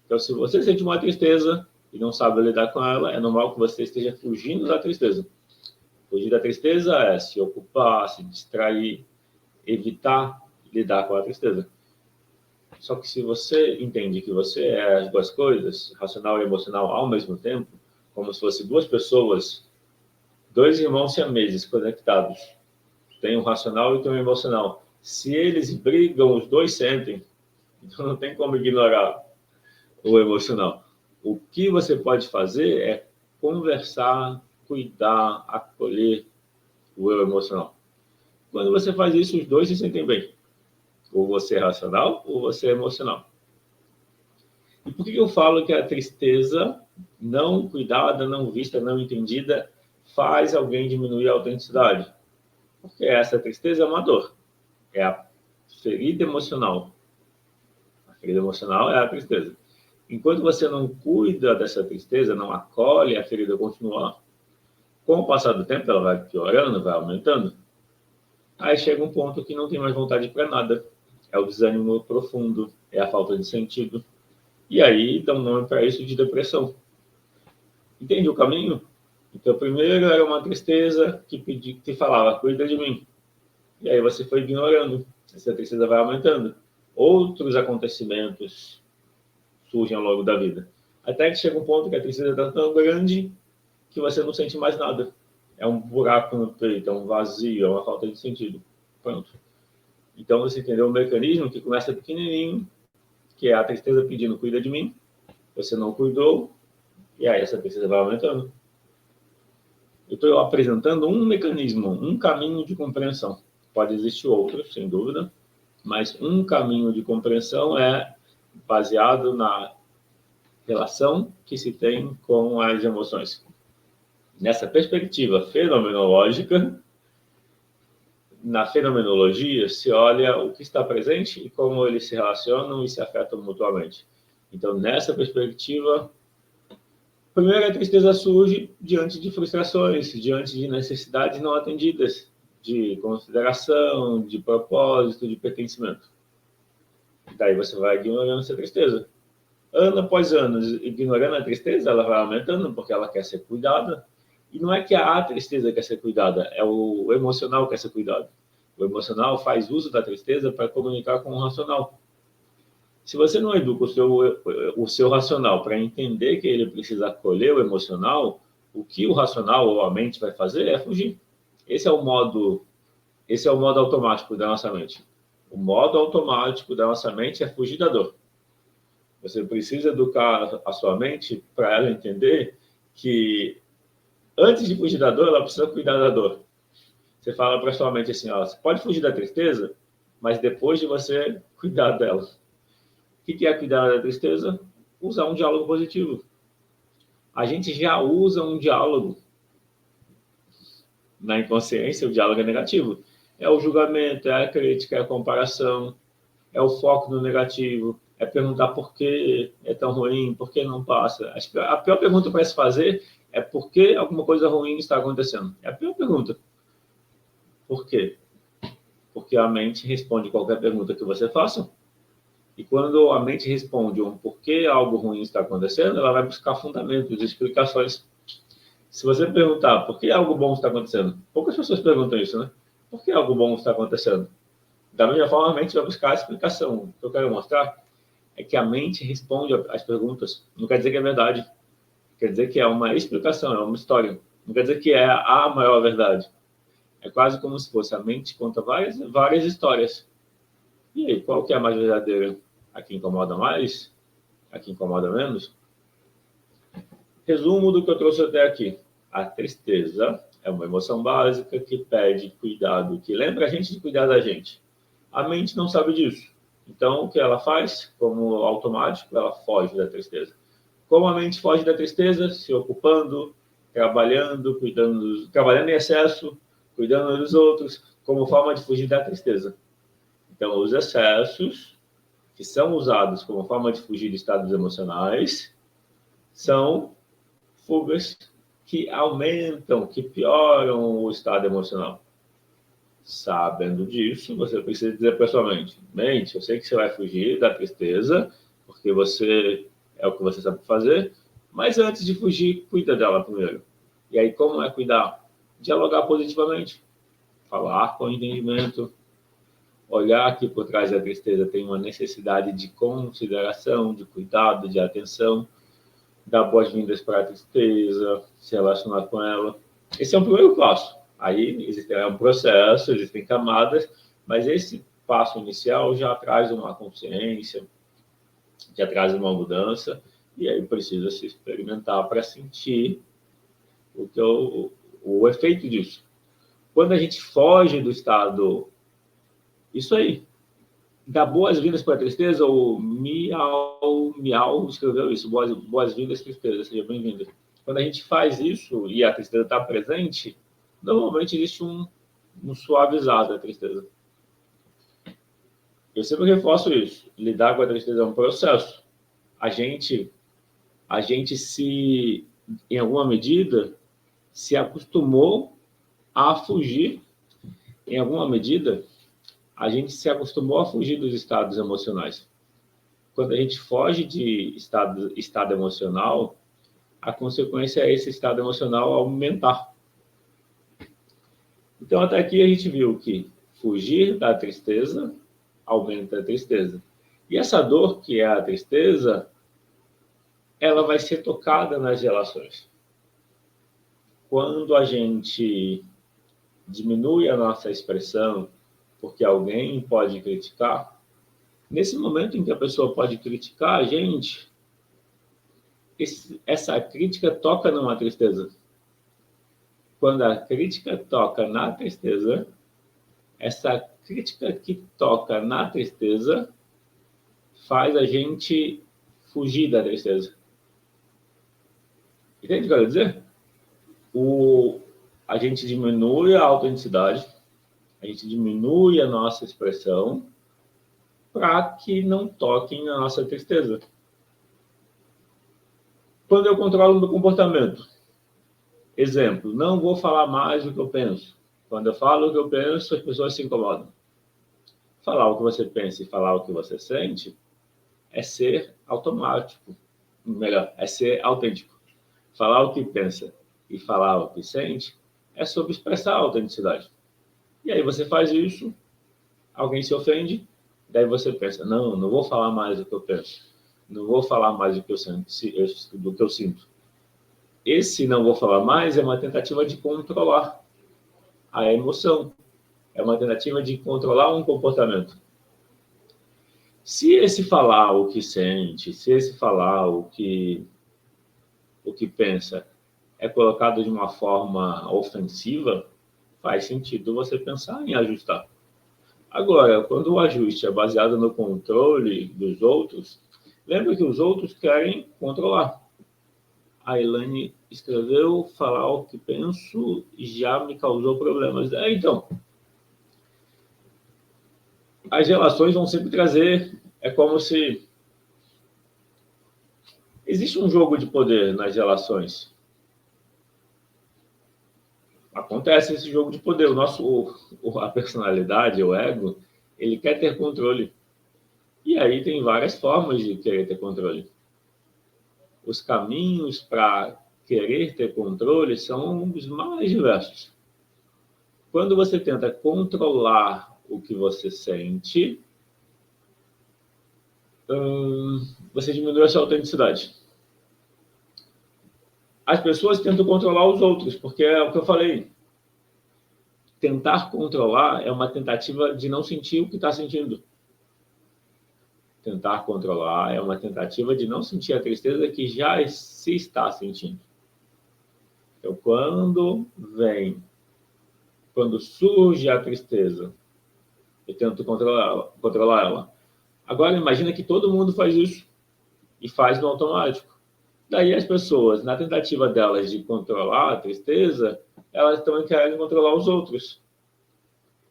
Então, se você sente uma tristeza e não sabe lidar com ela, é normal que você esteja fugindo da tristeza. Fugir da tristeza é se ocupar, se distrair, evitar lidar com a tristeza. Só que se você entende que você é as duas coisas, racional e emocional, ao mesmo tempo, como se fossem duas pessoas, dois irmãos siameses conectados, tem um racional e tem um emocional. Se eles brigam, os dois sentem. Então não tem como ignorar o emocional. O que você pode fazer é conversar, cuidar, acolher o eu emocional. Quando você faz isso, os dois se sentem bem. Ou você é racional, ou você é emocional. E por que eu falo que a tristeza não cuidada, não vista, não entendida, faz alguém diminuir a autenticidade? Porque essa tristeza é uma dor. É a ferida emocional. A ferida emocional é a tristeza. Enquanto você não cuida dessa tristeza, não acolhe a ferida continuar, com o passar do tempo ela vai piorando, vai aumentando. Aí chega um ponto que não tem mais vontade para nada. É o desânimo profundo, é a falta de sentido. E aí dá um nome para isso de depressão. Entende o caminho? Então, primeiro era uma tristeza que falava, cuida de mim. E aí você foi ignorando. Essa tristeza vai aumentando. Outros acontecimentos surgem ao longo da vida. Até que chega um ponto que a tristeza está tão grande que você não sente mais nada. É um buraco no peito, é um vazio, é uma falta de sentido. Pronto. Então você entendeu o mecanismo que começa pequenininho, que é a tristeza pedindo cuida de mim, você não cuidou, e aí essa tristeza vai aumentando. Eu estou apresentando um mecanismo, um caminho de compreensão. Pode existir outros, sem dúvida, mas um caminho de compreensão é baseado na relação que se tem com as emoções. Nessa perspectiva fenomenológica, na fenomenologia, se olha o que está presente e como eles se relacionam e se afetam mutuamente. Então, nessa perspectiva, primeiro a tristeza surge diante de frustrações, diante de necessidades não atendidas, de consideração, de propósito, de pertencimento. Daí você vai ignorando essa tristeza. Ano após ano, ignorando a tristeza, ela vai aumentando porque ela quer ser cuidada. E não é que a tristeza quer ser cuidada, é o emocional que quer ser cuidado. O emocional faz uso da tristeza para comunicar com o racional. Se você não educa o seu racional para entender que ele precisa acolher o emocional, o que o racional ou a mente vai fazer é fugir. Esse é o modo automático da nossa mente. O modo automático da nossa mente é fugir da dor. Você precisa educar a sua mente para ela entender que antes de fugir da dor, ela precisa cuidar da dor. Você fala para sua mente assim, ó, você pode fugir da tristeza, mas depois de você cuidar dela. O que é cuidar da tristeza? Usar um diálogo positivo. A gente já usa um diálogo. Na inconsciência, o diálogo é negativo. É o julgamento, é a crítica, é a comparação, é o foco no negativo, é perguntar por que é tão ruim, por que não passa. A pior pergunta para se fazer é por que alguma coisa ruim está acontecendo. É a pior pergunta. Por quê? Porque a mente responde qualquer pergunta que você faça. E quando a mente responde um porquê algo ruim está acontecendo, ela vai buscar fundamentos, explicações. Se você perguntar por que algo bom está acontecendo, poucas pessoas perguntam isso, né? Por que algo bom está acontecendo? Da mesma forma, a mente vai buscar a explicação. O que eu quero mostrar é que a mente responde às perguntas. Não quer dizer que é verdade. Quer dizer que é uma explicação, é uma história. Não quer dizer que é a maior verdade. É quase como se fosse a mente conta várias histórias. E aí, qual que é a mais verdadeira? A que incomoda mais? A que incomoda menos? Resumo do que eu trouxe até aqui. A tristeza é uma emoção básica que pede cuidado, que lembra a gente de cuidar da gente. A mente não sabe disso. Então, o que ela faz? Como automático, ela foge da tristeza. Como a mente foge da tristeza? Se ocupando, trabalhando, trabalhando em excesso, cuidando dos outros, como forma de fugir da tristeza. Então, os excessos, que são usados como forma de fugir de estados emocionais, são fugas que aumentam, que pioram o estado emocional. Sabendo disso, você precisa dizer para sua mente, eu sei que você vai fugir da tristeza, porque você é o que você sabe fazer, mas antes de fugir, cuida dela primeiro. E aí, como é cuidar? Dialogar positivamente, falar com entendimento, olhar que por trás da tristeza tem uma necessidade de consideração, de cuidado, de atenção, dar boas-vindas para a tristeza, se relacionar com ela. Esse é um primeiro passo. Aí é um processo, existem camadas, mas esse passo inicial já traz uma consciência, já traz uma mudança, e aí precisa se experimentar para sentir o efeito disso. Quando a gente foge do estado, isso aí, dá boas-vindas para a tristeza, o Miau escreveu isso, boas-vindas, tristeza, seja bem-vinda. Quando a gente faz isso e a tristeza está presente, normalmente existe um suavizar da tristeza. Eu sempre reforço isso. Lidar com a tristeza é um processo. A gente se, em alguma medida, se acostumou a fugir. Em alguma medida, a gente se acostumou a fugir dos estados emocionais. Quando a gente foge de estado emocional, a consequência é esse estado emocional aumentar. Então, até aqui a gente viu que fugir da tristeza aumenta a tristeza. E essa dor, que é a tristeza, ela vai ser tocada nas relações. Quando a gente diminui a nossa expressão porque alguém pode criticar, nesse momento em que a pessoa pode criticar a gente, essa crítica toca numa tristeza. Quando a crítica toca na tristeza, essa crítica que toca na tristeza faz a gente fugir da tristeza. Entende o que eu quero dizer? A gente diminui a autenticidade, a gente diminui a nossa expressão para que não toquem na nossa tristeza. Quando eu controlo o meu comportamento, exemplo, não vou falar mais o que eu penso. Quando eu falo o que eu penso, as pessoas se incomodam. Falar o que você pensa e falar o que você sente é ser automático. Melhor, é ser autêntico. Falar o que pensa e falar o que sente é sobre expressar a autenticidade. E aí você faz isso, alguém se ofende, daí você pensa, não vou falar mais do que eu penso. Não vou falar mais do que eu sinto. Esse não vou falar mais é uma tentativa de controlar a emoção. É uma tentativa de controlar um comportamento. Se esse falar o que sente, se esse falar o que pensa é colocado de uma forma ofensiva, faz sentido você pensar em ajustar. Agora, quando o ajuste é baseado no controle dos outros, lembra que os outros querem controlar. A Elaine escreveu, falar o que penso já me causou problemas. Então, as relações vão sempre trazer, é como se existe um jogo de poder nas relações. Acontece esse jogo de poder. A personalidade, o ego, ele quer ter controle. E aí tem várias formas de querer ter controle. Os caminhos para querer ter controle são os mais diversos. Quando você tenta controlar o que você sente, você diminui a sua autenticidade. As pessoas tentam controlar os outros, porque é o que eu falei. Tentar controlar é uma tentativa de não sentir o que está sentindo. Tentar controlar é uma tentativa de não sentir a tristeza que já se está sentindo. Então, quando surge a tristeza, eu tento controlar ela. Agora, imagina que todo mundo faz isso e faz no automático. Daí as pessoas, na tentativa delas de controlar a tristeza, elas também querem controlar os outros.